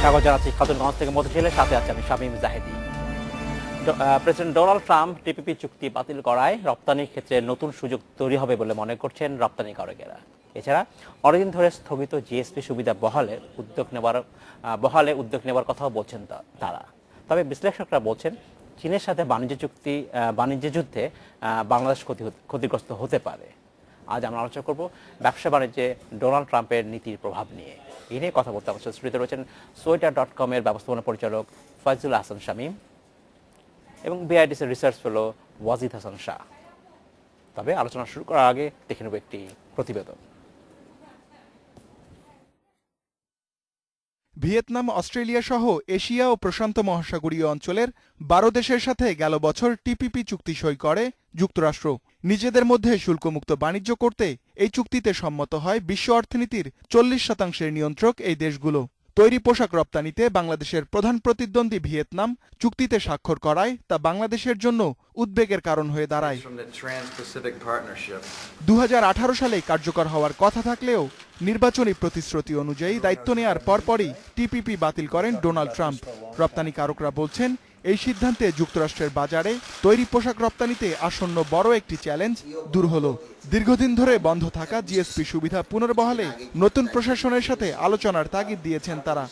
স্বাগত জানাচ্ছি খাতুনগঞ্জ থেকে মতিঝিলের সাথে আছে আমি Shamim Zahedi. President Donald Trump TPP চুক্তি বাতিল করায় রপ্তানির ক্ষেত্রে নতুন সুযোগ তৈরি হবে বলে মনে করছেন রপ্তানিকারকেরা। এছাড়া অনেকদিন ধরে স্থগিত জিএসপি সুবিধা বহালে উদ্যোগ নেবার কথাও বলছেন তারা। তবে বিশ্লেষকরা বলছেন চীনের সাথে বাণিজ্য যুদ্ধে বাংলাদেশ ক্ষতিগ্রস্ত হতে পারে। আজ আমরা আলোচনা করব ব্যবসা বাণিজ্যে ডোনাল্ড ট্রাম্পের নীতির প্রভাব নিয়ে। এই নিয়ে কথা বলতে আমাদের স্টুডিওতে রয়েছেন সোয়েটার.com-এর ব্যবস্থাপনা পরিচালক ফয়জুল হাসান শামীম এবং বিআইডিসির রিসার্চ ফেলো ওয়াজিদ হাসান শাহ। তবে আলোচনা শুরু করার আগে দেখে নেব একটি প্রতিবেদন। ভিয়েতনাম, অস্ট্রেলিয়া সহ এশিয়া ও প্রশান্ত মহাসাগরীয় অঞ্চলের ১২ দেশের সাথে গেল বছর টিপিপি চুক্তি সই করে যুক্তরাষ্ট্র। নিজেদের মধ্যে শুল্কমুক্ত বাণিজ্য করতে এই চুক্তিতে সম্মত হয় বিশ্ব অর্থনীতির ৪০% নিয়ন্ত্রক এই দেশগুলো। তৈরি পোশাক রপ্তানিতে বাংলাদেশের প্রধান প্রতিদ্বন্দ্বী ভিয়েতনাম চুক্তিতে স্বাক্ষর করায় তা বাংলাদেশের জন্য উদ্বেগের কারণ হয়ে দাঁড়ায়। ২০১৮ সালে কার্যকর হওয়ার কথা থাকলেও নির্বাচনী প্রতিশ্রুতি অনুযায়ী দায়িত্ব নেয়ার পরপরই টিপিপি বাতিল করেন ডোনাল্ড ট্রাম্প। রপ্তানিকারকরা বলছেন এই সিদ্ধান্তে যুক্তরাষ্ট্রের বাজারে তৈরি পোশাক রপ্তানিতে আসন্ন বড় একটি চ্যালেঞ্জ দূর হলো। দীর্ঘদিন ধরে বন্ধ থাকা জিএসপি সুবিধা পুনর্বহালে নতুন প্রশাসনের সাথে আলোচনার তাগিদ দিয়েছেন তারা।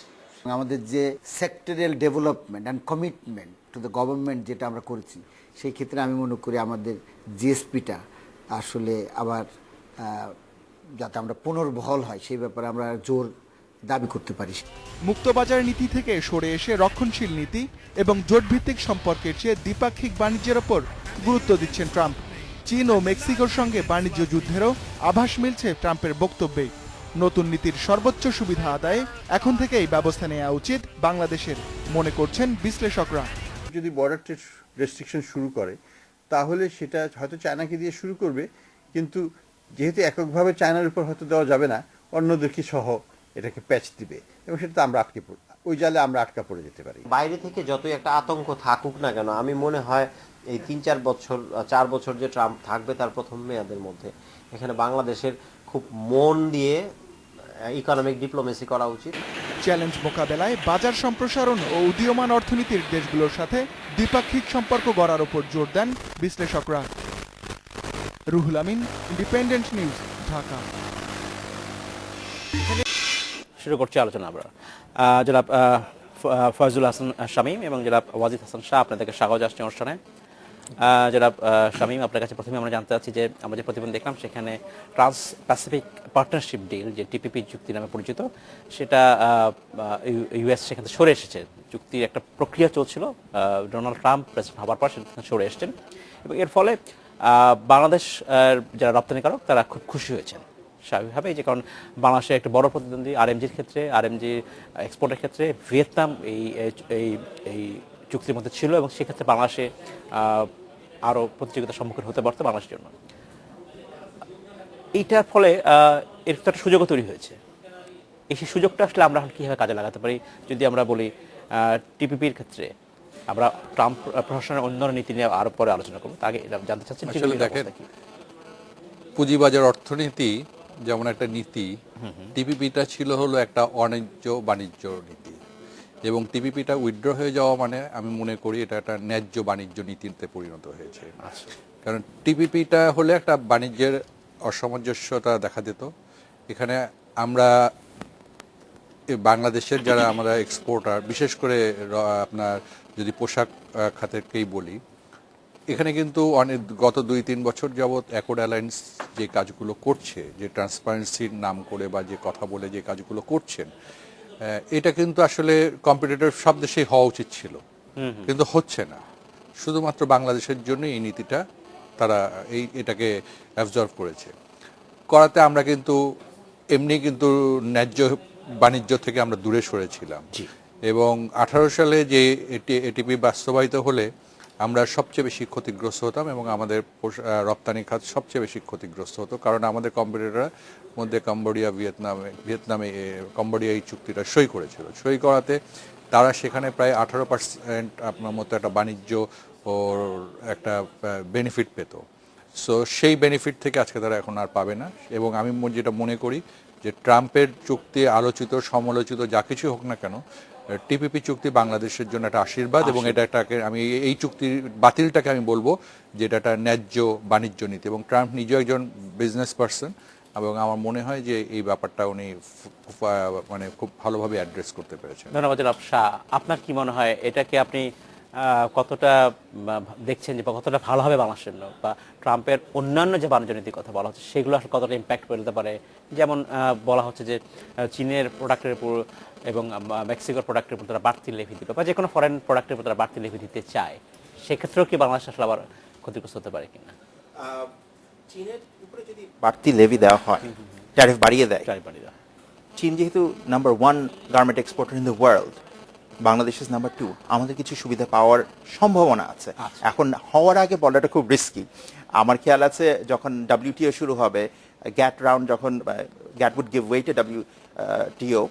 আমাদের যে sectoral development and commitment to the government যেটা আমরা করেছি, সেই ক্ষেত্রে আমি মনে করি আমাদের জিএসপিটা আসলে আবার যাতে আমরা পুনর্বহাল হয় সেই ব্যাপারে আমরা জোর দাবি করতে পারি। মুক্তবাজার নীতি থেকে সরে এসে রক্ষণশীল নীতি এবং জোটভিত্তিক সম্পর্কের চেয়ে দ্বিপাক্ষিক বাণিজ্যের ওপর গুরুত্ব দিচ্ছেন ট্রাম্প। চীন ও মেক্সিকোর সঙ্গে বাণিজ্য যুদ্ধেরও আভাস মিলছে ট্রাম্পের বক্তব্যে। নতুন নীতির সর্বোচ্চ সুবিধা আদায়ে এখন থেকেই ব্যবস্থা নেওয়া উচিত বাংলাদেশের, মনে করছেন বিশ্লেষকরা। যদি বর্ডার ট্রেড রেস্ট্রিকশন শুরু করে তাহলে সেটা হয়তো চায়নাকে দিয়ে শুরু করবে, কিন্তু যেহেতু এককভাবে চায়নার উপর হয়তো দেওয়া যাবে না, অন্যদেরকে সহ এটাকে প্যাচ দিবে এবং সেটা আমরা ওই জালে আমরা আটকা পড়ে যেতে পারি। বাইরে থেকে যতই একটা আতঙ্ক থাকুক না কেন, আমি মনে হয় এই 4 বছর যে ট্রাম্প থাকবে তার প্রথম মেয়াদের মধ্যে এখানে বাংলাদেশের খুব মন দিয়ে ইকোনমিক ডিপ্লোমেসি করা উচিত। চ্যালেঞ্জ মোকাবেলায় বাজার সম্প্রসারণ ও উদীয়মান অর্থনীতির দেশগুলোর সাথে দ্বিপাক্ষিক সম্পর্ক গড়ার উপর জোর দেন বিশ্লেষকরা। Ruhul Amin, independent news, Dhaka. শুরু করছি আলোচনা আমরা। জনাব ফয়জুল হাসান শামীম এবং জনাব ওয়াজিদ হাসান শাহ, আপনাদেরকে স্বাগত জানাচ্ছি অনুষ্ঠানে। জনাব শামীম, আপনার কাছে প্রথমে আমরা জানতে চাচ্ছি যে আমরা যে প্রতিবেদন দেখলাম সেখানে ট্রান্স প্যাসিফিক পার্টনারশিপ ডিল, যে টিপিপি চুক্তি নামে পরিচিত, সেটা ইউএস সেখান থেকে সরে এসেছে। চুক্তির একটা প্রক্রিয়া চলছিল, ডোনাল্ড ট্রাম্প প্রেসিডেন্ট হওয়ার পর সেখান থেকে সরে এসেছেন এবং এর ফলে বাংলাদেশ যারা রপ্তানিকারক তারা খুব খুশি হয়েছেন স্বাভাবিকভাবেই, যে কারণ বাংলাদেশের একটা বড় প্রতিদ্বন্দ্বী আরএমজি এক্সপোর্টের ক্ষেত্রে ভিয়েতনাম এই চুক্তির মধ্যে ছিল এবং সেক্ষেত্রে বাংলাদেশে আরও প্রতিযোগিতার সম্মুখীন হতে পারত বাংলাদেশের জন্য। এইটার ফলে এর একটা সুযোগও তৈরি হয়েছে। এই সেই সুযোগটা আসলে আমরা কীভাবে কাজে লাগাতে পারি, যদি আমরা বলি টিপিপির ক্ষেত্রে আমরা ট্রাম্প প্রশাসনের অন্যান্য নীতি নিয়ে আরও পরে আলোচনা করবো। আগে জানতে চাচ্ছি দেখেন, পুঁজিবাজার অর্থনীতি যেমন একটা নীতি, টিপিপিটা ছিল হলো একটা বাণিজ্য নীতি এবং টিপিপিটা উইথড্র হয়ে যাওয়া মানে আমি মনে করি এটা একটা ন্যায্য বাণিজ্য নীতিতে পরিণত হয়েছে। কারণ টিপিপিটা হলে একটা বাণিজ্যের অসামঞ্জস্যতা দেখা দিত। এখানে আমরা বাংলাদেশের যারা আমরা এক্সপোর্টার, বিশেষ করে আপনার যদি পোশাক খাতেরকেই বলি, এখানে কিন্তু গত 2-3 বছর যাবৎ অ্যাকর্ড অ্যালায়েন্স যে কাজগুলো করছে, যে ট্রান্সপারেন্সির নাম করে বা যে কথা বলে যে কাজগুলো করছেন, এটা কিন্তু আসলে কম্পিটিটর সব দেশেই হওয়া উচিত ছিল, কিন্তু হচ্ছে না। শুধুমাত্র বাংলাদেশের জন্য এই নীতিটা তারা এটাকে অ্যাবজর্ভ করাতে আমরা কিন্তু এমনি কিন্তু ন্যায্য বাণিজ্য থেকে আমরা দূরে সরেছিলাম এবং 18 সালে যে এটিপি বাস্তবায়িত হলে আমরা সবচেয়ে বেশি ক্ষতিগ্রস্ত হতাম এবং আমাদের রপ্তানি খাত সবচেয়ে বেশি ক্ষতিগ্রস্ত হতো, কারণ আমাদের কম্পিটিটররা মধ্যে ভিয়েতনামে কম্বোডিয়া এই চুক্তিটা সই করেছিল। সই করাতে তারা সেখানে প্রায় 18% আপনার মতো একটা বাণিজ্য ও একটা বেনিফিট পেত। সো সেই বেনিফিট থেকে আজকে তারা এখন আর পাবে না এবং আমি যেটা মনে করি যে ট্রাম্পের চুক্তি আলোচিত সমালোচিত যা কিছু হোক না কেন, টিপিপি চুক্তি বাংলাদেশের জন্য একটা আশীর্বাদ এবং এটাকে আমি এই চুক্তির বাতিলটাকে আমি বলবো যে এটা একটা ন্যায্য বাণিজ্য নীতি এবং ট্রাম্প নিজেও একজন বিজনেস পার্সন এবং আমার মনে হয় যে এই ব্যাপারটা উনি মানে খুব ভালোভাবে অ্যাড্রেস করতে পেরেছেন। ধন্যবাদ জনাব শাহ। আপনার কি মনে হয় এটাকে আপনি কতটা দেখছেন যে বা কতটা ভালোভাবে বাংলাদেশের জন্য বা ট্রাম্পের অন্যান্য যে বাণিজ্য নীতির কথা বলা হচ্ছে সেগুলো আসলে কতটা ইম্প্যাক্ট ফেলতে পারে? যেমন বলা হচ্ছে যে চীনের প্রোডাক্টের উপর এবং মেক্সিকোর প্রোডাক্টের উপর তারা বাড়তি লেভি দিবে বা যে কোনো ফরেন প্রোডাক্টের উপর তারা বাড়তি লেভি দিতে চায়, সেক্ষেত্রেও কি বাংলাদেশ আসলে আবার ক্ষতিগ্রস্ত হতে পারে কিনা? চীনের উপরে যদি বাড়তি লেভি দেওয়া হয়, ট্যারিফ বাড়িয়ে দেয়, চীন যেহেতু number 1 garment exporter in the world, Bangladesh is number 2, আমাদের কিছু সুবিধা পাওয়ার সম্ভাবনা আছে। এখন হওয়ার আগে বলাটা খুব রিস্কি। আমার খেয়াল আছে যখন WTO শুরু হবে, গ্যাট রাউন্ড যখন GATT would give way to WTO,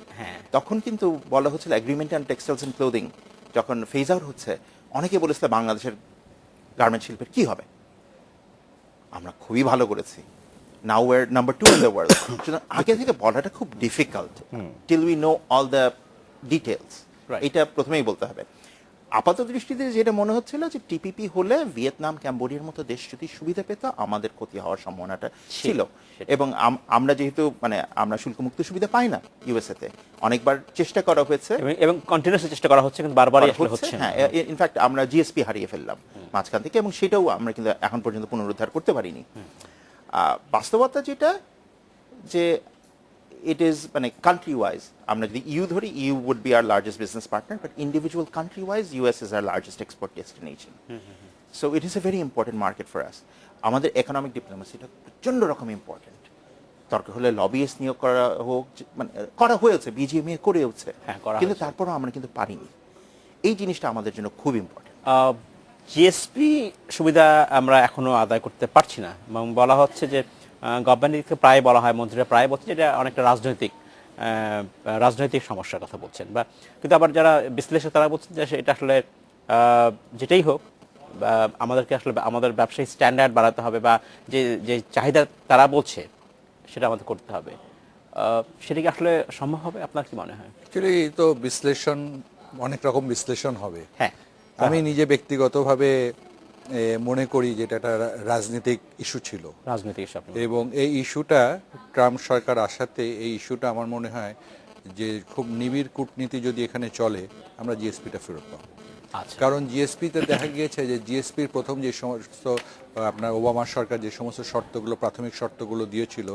তখন কিন্তু বলা হচ্ছিল agreement on textiles and clothing যখন ফেজ আউট হচ্ছে, অনেকে বলেছিল বাংলাদেশের গার্মেন্ট শিল্পের কি হবে। আমরা খুবই ভালো করেছি, now we're number 2 in the world. আগে থেকে বলাটা খুব difficult till we know all the details, এটা প্রথমেই বলতে হবে। আপাত দৃষ্টিতে যেটা মনে হচ্ছিল যে টিপিপি হলে ভিয়েতনাম, ক্যাম্বোডিয়ার মতো দেশ যদি সুবিধা পেত, আমাদের ক্ষতি হওয়ার সম্ভাবনাটা ছিল। এবং আমরা যেহেতু আমরা শুল্কমুক্ত সুবিধা পাই না ইউএসএ তে, অনেকবার চেষ্টা করা হয়েছে এবং কন্টিনিউয়াসলি চেষ্টা করা হচ্ছে কিন্তু বারবারই আসলে হচ্ছে। হ্যাঁ, ইনফ্যাক্ট আমরা জিএসপি হারিয়ে ফেললাম মাঝখান থেকে এবং সেটাও আমরা কিন্তু এখন পর্যন্ত পুনরুদ্ধার করতে পারিনি। বাস্তবতা যেটা যে it is country wise, আমরা যদি ইউ ধরি, you would be our largest business partner, but individual country wise US is our largest export destination. So it is a very important market for us. আমাদের economic diplomacy টা প্রচন্ড রকম important. দরকার হলে lobbyist নিয়োগ করা হোক, করা হয়েছে, বিজিএমএ করেওছে, কিন্তু তারপরও আমরা কিন্তু পারিনি। এই জিনিসটা আমাদের জন্য খুব ইম্পর্টেন্ট। জিএসপি সুবিধা আমরা এখনো আদায় করতে পারছি না এবং বলা হচ্ছে যে গভর্নমেন্ট দিক থেকে প্রায় বলা হয়, মন্ত্রীরা প্রায় বলছে যে এটা অনেকটা রাজনৈতিক সমস্যার কথা বলছেন, বা কিন্তু আবার যারা বিশ্লেষক তারা বলছেন যে এটা আসলে যেটাই হোক আমাদেরকে আসলে আমাদের ব্যবসায়িক স্ট্যান্ডার্ড বাড়াতে হবে বা যে চাহিদা তারা বলছে সেটা আমাদের করতে হবে। সেটা কি আসলে সম্ভব হবে? আপনার কি মনে হয়? অ্যাকচুয়ালি তো বিশ্লেষণ, অনেক রকম বিশ্লেষণ হবে। হ্যাঁ, আমি নিজে ব্যক্তিগতভাবে মনে করি যে এটা একটা রাজনৈতিক ইস্যু ছিল, রাজনৈতিক ইস্যু, এবং এই ইস্যুটা ট্রাম্প সরকার আসাতে এই ইস্যুটা আমার মনে হয় যে খুব নিবিড় কূটনীতি যদি এখানে চলে, আমরা জিএসপিটা ফেরত পাবো। কারণ জিএসপিতে দেখা গিয়েছে যে জিএসপির প্রথম যে সমস্ত আপনার ওবামা সরকার যে সমস্ত শর্তগুলো, প্রাথমিক শর্তগুলো দিয়েছিল,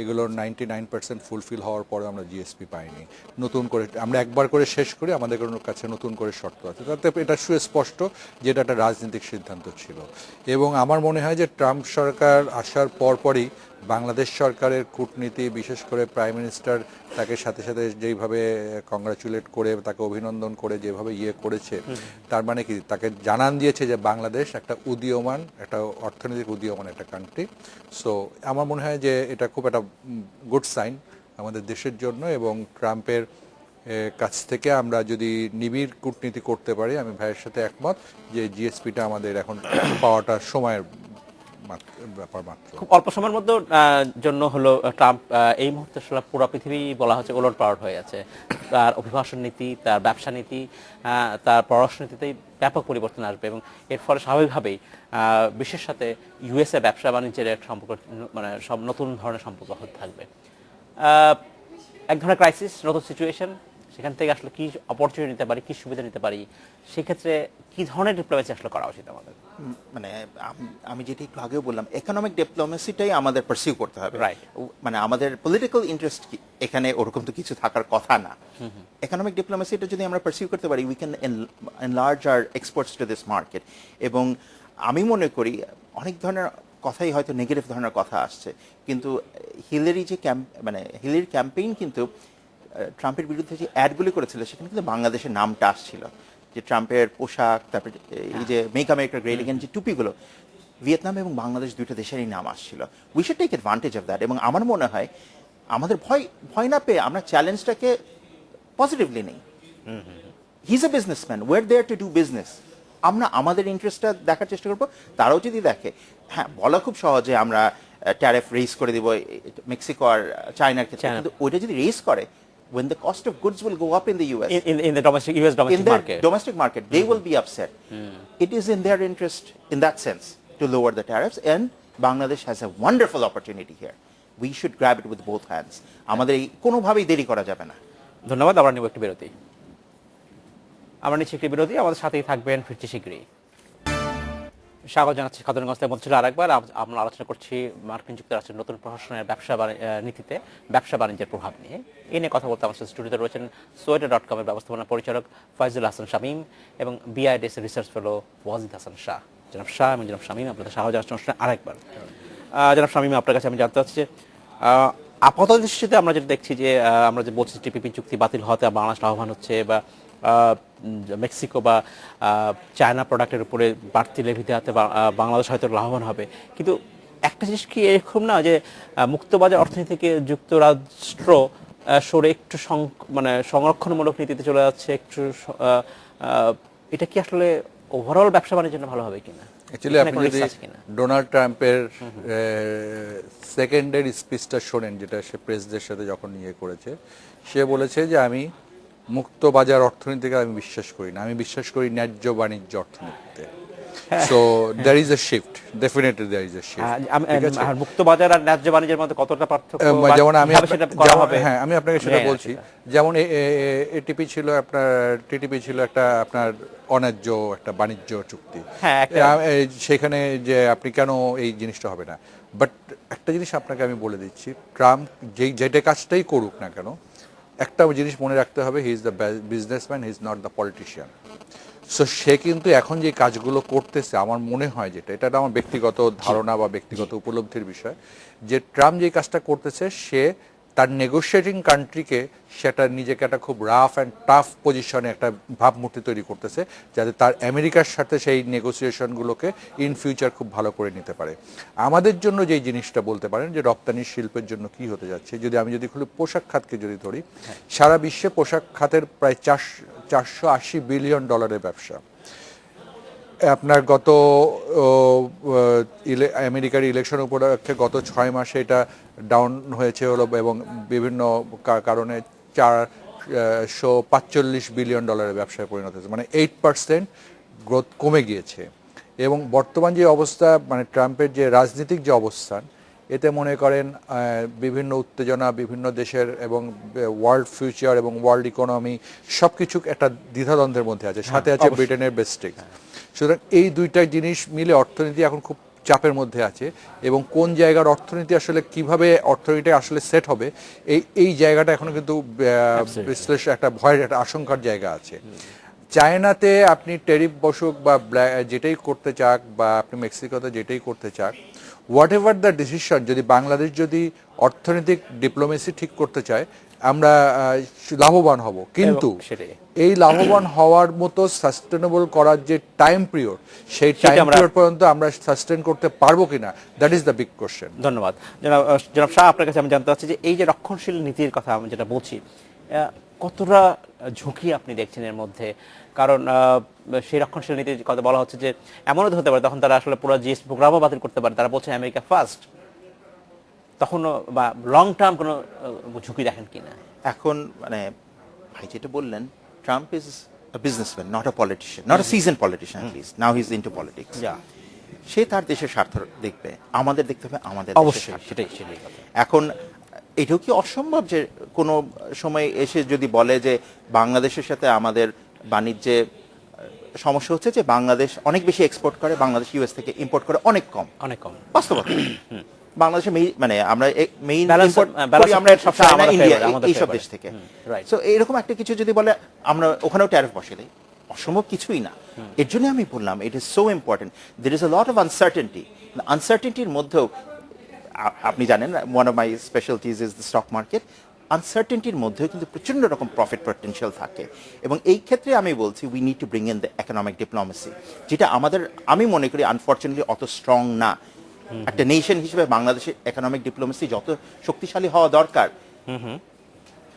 এগুলোর 99% ফুলফিল হওয়ার পরে আমরা জিএসপি পাইনি। নতুন করে আমরা একবার করে শেষ করি, আমাদের কাছে নতুন করে শর্ত আছে, তাতে এটা সুস্পষ্ট যে এটা একটা রাজনৈতিক সিদ্ধান্ত ছিল। এবং আমার মনে হয় যে ট্রাম্প সরকার আসার পরপরই বাংলাদেশ সরকারের কূটনীতি, বিশেষ করে প্রাইম মিনিস্টার তাকে সাথে সাথে যেইভাবে কংগ্রাচুলেট করে, তাকে অভিনন্দন করে যেভাবে করেছে, তার মানে কি তাকে জানান দিয়েছে যে বাংলাদেশ একটা উদীয়মান, একটা অর্থনৈতিক উদীয়মান একটা কান্ট্রি। সো আমার মনে হয় যে এটা খুব একটা গুড সাইন আমাদের দেশের জন্য, এবং ট্রাম্পের কাছ থেকে আমরা যদি নিবিড় কূটনীতি করতে পারি, আমি ভাইয়ের সাথে একমত যে জিএসপিটা আমাদের এখন পাওয়াটা সময়ের ব্যাপার মাত্র। খুব অল্প সময়ের মধ্যে জন্য হলো ট্রাম্প এই মুহূর্তে পুরো পৃথিবী বলা হচ্ছে ওলটপালট হয়ে আছে। তার অভিবাসন নীতি, তার ব্যবসা নীতি, তার পররাষ্ট্র নীতিতেই ব্যাপক পরিবর্তন আসবে এবং এর ফলে স্বাভাবিকভাবেই বিশ্বের সাথে ইউএসএ ব্যবসা বাণিজ্যের এক সম্পর্ক, সব নতুন ধরনের সম্পর্ক হতে থাকবে। এক ধরনের ক্রাইসিস, নতুন সিচুয়েশন, সেখান থেকে আসলে কি অপরচুনিটি নিতে পারি, কি সুবিধা নিতে পারি, সেক্ষেত্রে কি ধরনের ডিপ্লোমেসি আসলে করা উচিত আমাদের? আমি যেটা একটু আগেও বললাম, ইকোনমিক ডিপ্লোমেসিটাই আমাদের পারসিউ করতে হবে। আমাদের পলিটিক্যাল ইন্টারেস্ট এখানে ওরকম তো কিছু থাকার কথা না। ইকোনমিক ডিপ্লোমেসিটা যদি আমরা পারসিউ করতে পারি, we can enlarge our exports to this market. এবং আমি মনে করি অনেক ধরনের কথাই হয়তো নেগেটিভ ধরনের কথা আসছে, কিন্তু হিলারি ক্যাম্পেইন কিন্তু ট্রাম্পের বিরুদ্ধে যে অ্যাডগুলি করেছিল, সেখানে কিন্তু বাংলাদেশের নামটা আসছিল, যে ট্রাম্পের পোশাক, তারপরে এই যে মেক আমেরিকা গ্রেট এগেইন যে টুপিগুলো, ভিয়েতনাম এবং বাংলাদেশ দুইটা দেশেরই নাম আসছিল। We should take advantage of that. এবং আমার মনে হয় আমাদের ভয় না পেয়ে আমরা চ্যালেঞ্জটাকে পজিটিভলি নেই। He is a businessman, we are there to do business. আমরা আমাদের ইন্টারেস্টটা দেখার চেষ্টা করবো, তারাও যদি দেখে। হ্যাঁ, বলা খুব সহজে আমরা ট্যারিফ রেজ করে দিব মেক্সিকো আর চায়নার ক্ষেত্রে, কিন্তু ওইটা যদি রেজ করে, when the cost of goods will go up in the US, in the domestic US in domestic their market. domestic market, they will be upset. It is in their interest, in that sense, to lower the tariffs, and Bangladesh has a wonderful opportunity here. We should grab it with both hands. আমাদের এই কোনোভাবেই দেরি করা যাবে না। ধন্যবাদ। আমরা নিব একটি বিরতি। আমরা নিচ্ছি একটি বিরতি, আমাদের সাথেই থাকবেন, ফিরছি শীঘ্রই। স্বাগত জানাচ্ছি খাতুনগঞ্জ থেকে বলছিল আরেকবার। আমরা আলোচনা করছি মার্কিন যুক্তরাষ্ট্রের নতুন প্রশাসনের নীতিতে ব্যবসা বাণিজ্যের প্রভাব নিয়ে। এ নিয়ে কথা বলতে আমার সাথে স্টুডিওতে রয়েছেন সোয়েটার.com এর ব্যবস্থাপনা পরিচালক ফয়জুল হাসান শামীম এবং BIDS research fellow Wajid Hasan Shah. জনাব শাহ এবং জনাব শামীম, আপনাদের স্বাগত জানাচ্ছি অনুষ্ঠানে আরেকবার। জনাব শামীম, আপনার কাছে আমি জানতে চাচ্ছি যে আপাত দৃষ্টিতে আমরা যেটা দেখছি যে আমরা যে বলছি টিপিপি চুক্তি বাতিল হওয়াতে বাংলাদেশ লাভবান হচ্ছে, বা মেক্সিকো বা চায়না প্রোডাক্টের উপরে বাড়তি লেভি দেওয়াতে বাংলাদেশ হয়তো লাভবান হবে, কিন্তু একটা জিনিস কি এরকম না যে মুক্তবাজার অর্থনীতি থেকে যুক্তরাষ্ট্র সরে একটু মানে সংরক্ষণমূলক নীতিতে চলে যাচ্ছে একটু, এটা কি আসলে ওভারঅল ব্যবসা বাণিজ্যের জন্য ভালো হবে কিনা? অ্যাকচুয়ালি আপনি যদি ডোনাল্ড ট্রাম্পের সেকেন্ডের স্পিচটা শোনেন, যেটা সে প্রেসদের সাথে যখন ইয়ে করেছে, সে বলেছে যে আমি মুক্ত বাজার অর্থনীতিকে আমি বিশ্বাস করি না, আমি বিশ্বাস করি ন্যায্য বাণিজ্য অর্থনীতিতে। So there is a shift, definitely there is a shift. মুক্ত বাজার আর ন্যায্য বাণিজ্যের মধ্যে কতটা পার্থক্য? যেমন আমি হ্যাঁ, আমি আপনাকে সেটা বলছি। যেমন এটিপি ছিল আপনার, টিটিপি ছিল একটা আপনার অন্যায্য একটা বাণিজ্য চুক্তি। সেখানে যে আপনি কেন এই জিনিসটা হবে না, বাট একটা জিনিস আপনাকে আমি বলে দিচ্ছি, ট্রাম্প যেটা কাজটাই করুক না কেন, একটা জিনিস মনে রাখতে হবে, he is the businessman, he is not the politician. So সে কিন্তু এখন যে কাজগুলো করতেছে, আমার মনে হয় যেটা, এটা আমার ব্যক্তিগত ধারণা বা ব্যক্তিগত উপলব্ধির বিষয়, যে ট্রাম্প যে কাজটা করতেছে, সে তার নেগোশিয়েটিং কান্ট্রিকে সেটা নিজেকে একটা খুব রাফ অ্যান্ড টাফ পজিশনে একটা ভাবমূর্তি তৈরি করতেছে, যাতে তার আমেরিকার সাথে সেই নেগোসিয়েশনগুলোকে ইন ফিউচার খুব ভালো করে নিতে পারে। আমাদের জন্য যেই জিনিসটা বলতে পারেন যে রপ্তানি শিল্পের জন্য কি হতে যাচ্ছে, আমি যদি খুলে পোশাক খাতকে যদি ধরি, সারা বিশ্বে পোশাক খাতের প্রায় 480 বিলিয়ন ডলারের ব্যবসা। আপনার গত আমেরিকার ইলেকশন উপলক্ষে গত 6 মাসে এটা ডাউন হয়েছে হলো, এবং বিভিন্ন কারণে 445 বিলিয়ন ডলারের ব্যবসায় পরিণত হয়েছে, মানে 8% গ্রোথ কমে গিয়েছে। এবং বর্তমান যে অবস্থা, মানে ট্রাম্পের যে রাজনৈতিক যে অবস্থান, এতে মনে করেন বিভিন্ন উত্তেজনা বিভিন্ন দেশের এবং ওয়ার্ল্ড ফিউচার এবং ওয়ার্ল্ড ইকোনমি সব কিছু একটা দ্বিধাদ্বন্দ্বের মধ্যে আছে, সাথে আছে ব্রিটেনের বেস্টিক। সুতরাং এই দুইটা জিনিস মিলে অর্থনীতি এখন খুব চাপের মধ্যে আছে, এবং কোন জায়গার অর্থনীতি আসলে কিভাবে অর্থনীতি আসলে সেট হবে, এই জায়গাটা এখনো কিন্তু বিশ্লেষণ একটা ভয়ের একটা আশঙ্কার জায়গা আছে। চায়নাতে আপনি ট্যারিফ বসুক বা যেটাই করতে চাক, বা আপনি মেক্সিকোতে যেটাই করতে চাক, হোয়াট এভার দ্য ডিসিশন, যদি বাংলাদেশ যদি অর্থনৈতিক ডিপ্লোমেসি ঠিক করতে চায়, আমরা লাভবান হব, কিন্তু এই লাভবান হওয়ার মতো সাস্টেনেবল করার যে টাইম পিরিয়ড, সেই টাইম পিরিয়ড পর্যন্ত আমরা সাস্টেন করতে পারবো কিনা, that is the big question. ধন্যবাদ। জনাব শাহ, আপনার কাছে আমি জানতে চাচ্ছি যে এই যে রক্ষণশীল নীতির কথা আমি যেটা বলছি, কতটা ঝুঁকি আপনি দেখছেন এর মধ্যে? কারণ সেই রক্ষণশীল নীতির কথা বলা হচ্ছে যে এমনও হতে পারে তখন তারা আসলে পুরো জিএসপি প্রোগ্রামও বাতিল করতে পারে, তারা বলছে আমেরিকা ফার্স্ট, তখনও বা লং টার্ম কোনো ঝুঁকি দেখেন কিনা? এখন মানে ভাই যেটা বললেন, Trump is a businessman, not a politician, not a seasoned politician, at least now he is into politics. সে তার দেশের স্বার্থ দেখবে, আমাদের দেখতে হবে আমাদের অবশ্যই, সেটাই কথা। এখন এটাও কি অসম্ভব যে কোনো সময় এসে যদি বলে যে বাংলাদেশের সাথে আমাদের বাণিজ্যে সমস্যা হচ্ছে, যে বাংলাদেশ অনেক বেশি এক্সপোর্ট করে, বাংলাদেশ ইউএস থেকে ইম্পোর্ট করে অনেক কম, বাস্তবতা। বাংলাদেশে মানে আমরা মেইন ইম্পোর্ট করি আমরা চায়না, ইন্ডিয়া, এইসব দেশ থেকে। সো এইরকম একটা কিছু যদি বলে আমরা ওখানেও ট্যারিফ বসে দিই, অসম্ভব কিছুই না। এর জন্য আমি বললাম it is so important, there is a lot of uncertainty. আনসার্টেনটির মধ্যেও আপনি জানেন, one of my specialities is the stock market. আনসার্টেনটির মধ্যেও কিন্তু প্রচণ্ড রকম প্রফিট পটেনশিয়াল থাকে, এবং এই ক্ষেত্রে আমি বলছি we need to bring in the economic diplomacy, যেটা আমাদের আমি মনে করি আনফর্চুনেটলি অত স্ট্রং না। একটা নেশন হিসেবে বাংলাদেশের ইকোনমিক ডিপ্লোমেসি যত শক্তিশালী হওয়া দরকার,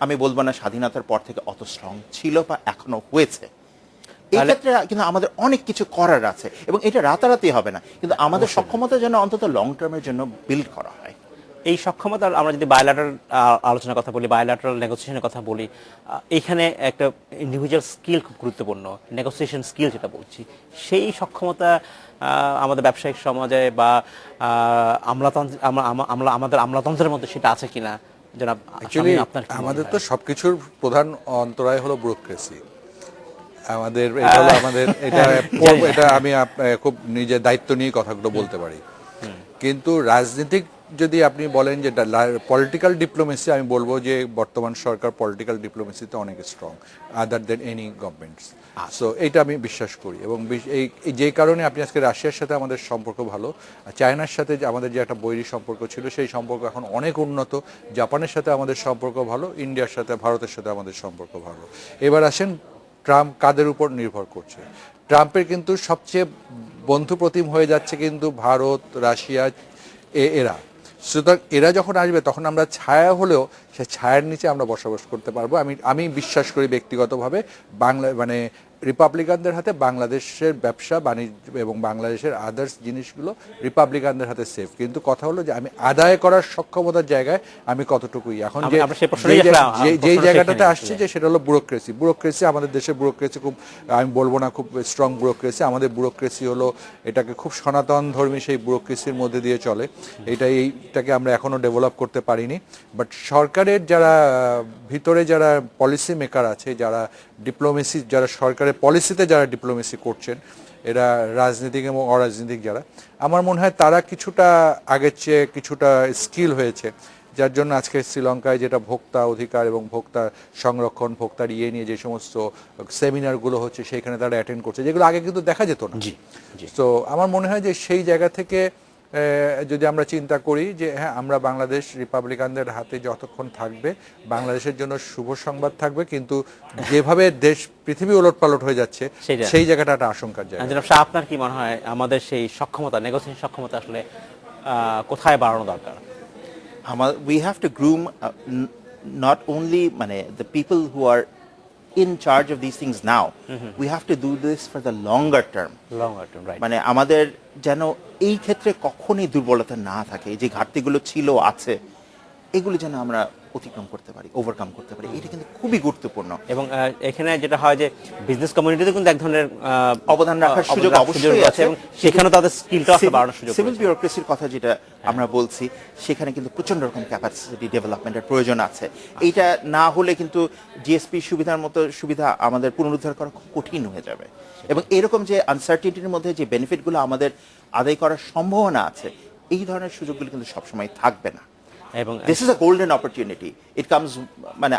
আমি বলবো না স্বাধীনতার পর থেকে অত স্ট্রং ছিল বা এখনো হয়েছে। এই ক্ষেত্রে কিন্তু আমাদের অনেক কিছু করার আছে, এবং এটা রাতারাতি হবে না, কিন্তু আমাদের সক্ষমতা যেন অন্তত লং টার্মের জন্য বিল্ড করা হয়। এই সক্ষমতা আমরা যদি বায়োল্যাটারাল আলোচনার কথা বলি, বায়োল্যাটারাল নেগোসিয়েশনের কথা বলি, এইখানে একটা ইন্ডিভিজুয়াল স্কিল খুব গুরুত্বপূর্ণ, নেগোসিয়েশন স্কিল যেটা বলছি, সেই সক্ষমতা আমাদের ব্যবসায়িক সমাজে বা আমলাতন্ত্র আমাদের আমলাতন্ত্রের মধ্যে সেটা আছে কিনা জনাব অ্যাকচুয়ালি শামীম, আপনার কি মনে আমাদের হয়? তো সবকিছুর প্রধান অন্তরায় হলো ব্যুরোক্রেসি। আমাদের এটা হলো আমাদের এটা আমি খুব নিজের দায়িত্ব নিয়ে কথাগুলো বলতে পারি। কিন্তু রাজনীতিক যদি আপনি বলেন যে পলিটিক্যাল ডিপ্লোমেসি, আমি বলবো যে বর্তমান সরকার পলিটিক্যাল ডিপ্লোমেসিতে অনেক স্ট্রং আদার দেন এনি গভর্নমেন্টস। সো এইটা আমি বিশ্বাস করি, এবং এই যে কারণে আপনি আজকে রাশিয়ার সাথে আমাদের সম্পর্ক ভালো, চায়নার সাথে যে আমাদের যে একটা বৈরী সম্পর্ক ছিল সেই সম্পর্ক এখন অনেক উন্নত, জাপানের সাথে আমাদের সম্পর্ক ভালো, ইন্ডিয়ার সাথে ভারতের সাথে আমাদের সম্পর্ক ভালো। এবার আসেন ট্রাম্প কাদের উপর নির্ভর করছে। ট্রাম্পের কিন্তু সবচেয়ে বন্ধুপ্রতিম হয়ে যাচ্ছে কিন্তু ভারত, রাশিয়া, এরা। সুতরাং এরা যখন আসবে তখন আমরা ছায়া হলেও সে ছায়ার নিচে আমরা বসবাস করতে পারবো। আমি বিশ্বাস করি ব্যক্তিগতভাবে মানে রিপাবলিকানদের হাতে বাংলাদেশের ব্যবসা বাণিজ্য এবং বাংলাদেশের আদার্স জিনিসগুলো রিপাবলিকানদের হাতে সেফ। কিন্তু কথা হলো যে আমি আদায় করার সক্ষমতার জায়গায় আমি কতটুকুই এখন যেই জায়গাটাতে আসছে যে সেটা হলো ব্যুরোক্রেসি। আমাদের দেশের ব্যুরোক্রেসি খুব, আমি বলবো না খুব স্ট্রং ব্যুরোক্রেসি, আমাদের ব্যুরোক্রেসি হলো এটাকে খুব সনাতন ধর্মী সেই ব্যুরোক্রেসির মধ্যে দিয়ে চলে। এইটাকে আমরা এখনো ডেভেলপ করতে পারিনি। বাট সরকারের যারা ভিতরে যারা পলিসি মেকার আছে, যারা ডিপ্লোমেসি, যারা সরকারের পলিসিতে যারা ডিপ্লোমেসি করছেন, এরা রাজনীতিক এবং অরাজনীতিক যারা, আমার মনে হয় তারা কিছুটা আগের চেয়ে কিছুটা স্কিল হয়েছে, যার জন্য আজকে শ্রীলঙ্কায় যেটা ভোক্তা অধিকার এবং ভোক্তা সংরক্ষণ, ভোক্তার নিয়ে যে সমস্ত সেমিনারগুলো হচ্ছে সেইখানে তারা অ্যাটেন্ড করছে, যেগুলো আগে কিন্তু দেখা যেত না। তো আমার মনে হয় যে সেই জায়গা থেকে যদি আমরা চিন্তা করি যে হ্যাঁ, আমরা বাংলাদেশ রিপাবলিকানদের হাতে যতক্ষণ থাকবে বাংলাদেশের জন্য শুভ সংবাদ থাকবে, কিন্তু যেভাবে দেশ পৃথিবী ওলটপালট হয়ে যাচ্ছে সেই জায়গাটা একটা আশঙ্কার জায়গা। জনাব শাহ, আপনার কি মনে হয় আমাদের সেই সক্ষমতা, নেগোসিয়েশন সক্ষমতা আসলে কোথায় বাড়ানো দরকার? We have to groom not only the people who are in charge of these things now. We have to do this for the longer term. Right. আমাদের যেন এই ক্ষেত্রে কখনোই দুর্বলতা না থাকে, এই যে ঘাটতিগুলো ছিল আছে এগুলো যেন আমরা অতিক্রম করতে পারি, ওভারকাম করতে পারি, এটা কিন্তু খুবই গুরুত্বপূর্ণ। এবং এখানে যেটা হয় যে বিজনেস কমিউনিটিতে কিন্তু এক ধরনের অবদান রাখার সুযোগ অবশ্যই আছে, এবং সেখানে তাদের স্কিলটা বাড়ানোর সুযোগ। সিভিল বিউরোক্রেসির কথা যেটা আমরা বলছি, সেখানে কিন্তু প্রচন্ড রকম ক্যাপাসিটি ডেভেলপমেন্টের প্রয়োজন আছে। এইটা না হলে কিন্তু জিএসপি সুবিধার মতো সুবিধা আমাদের পুনরুদ্ধার করা খুব কঠিন হয়ে যাবে, এবং এরকম যে আনসার্টিনিটির মধ্যে যে বেনিফিটগুলো আমাদের আদায় করার সম্ভাবনা আছে, এই ধরনের সুযোগগুলো কিন্তু সবসময় থাকবে না। এবং this is a golden opportunity. It comes,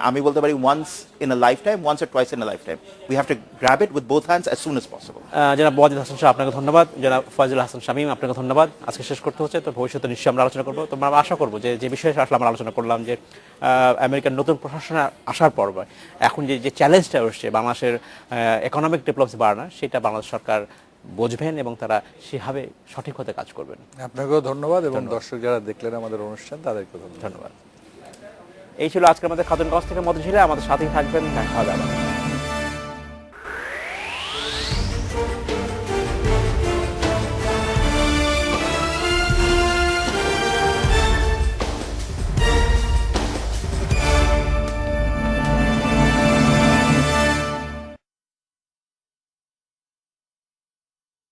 আমি বলতে পারি, once in a lifetime, once or twice in a lifetime. We have to grab it with both hands as soon as possible. জনাব ওয়াজিদ হাসান শাহ, আপনাকে ধন্যবাদ। জনাব ফয়জুল হাসান শামীম, আপনাকে ধন্যবাদ। আজকে শেষ করতে হচ্ছে, তো ভবিষ্যতে নিশ্চয়ই আমরা আলোচনা করবো। তো আমরা আশা করবো যে বিষয়ে আসলে আমরা আলোচনা করলাম যে আমেরিকার নতুন প্রশাসনে আসার পর এখন যে চ্যালেঞ্জটা আসছে বাংলাদেশের ইকোনমিক ডেভেলপমেন্ট বাড়ানো, সেটা বাংলাদেশ সরকার বুঝবেন এবং তারা সেভাবে সঠিক হতে কাজ করবেন। আপনাকেও ধন্যবাদ, এবং দর্শক যারা দেখলেন আমাদের অনুষ্ঠান তাদেরকেও ধন্যবাদ। এই ছিল আজকে আমাদের খাতুনগঞ্জ থেকে মধু ঝিলে। আমাদের সাথেই থাকবেন, দেখা হবে আবার।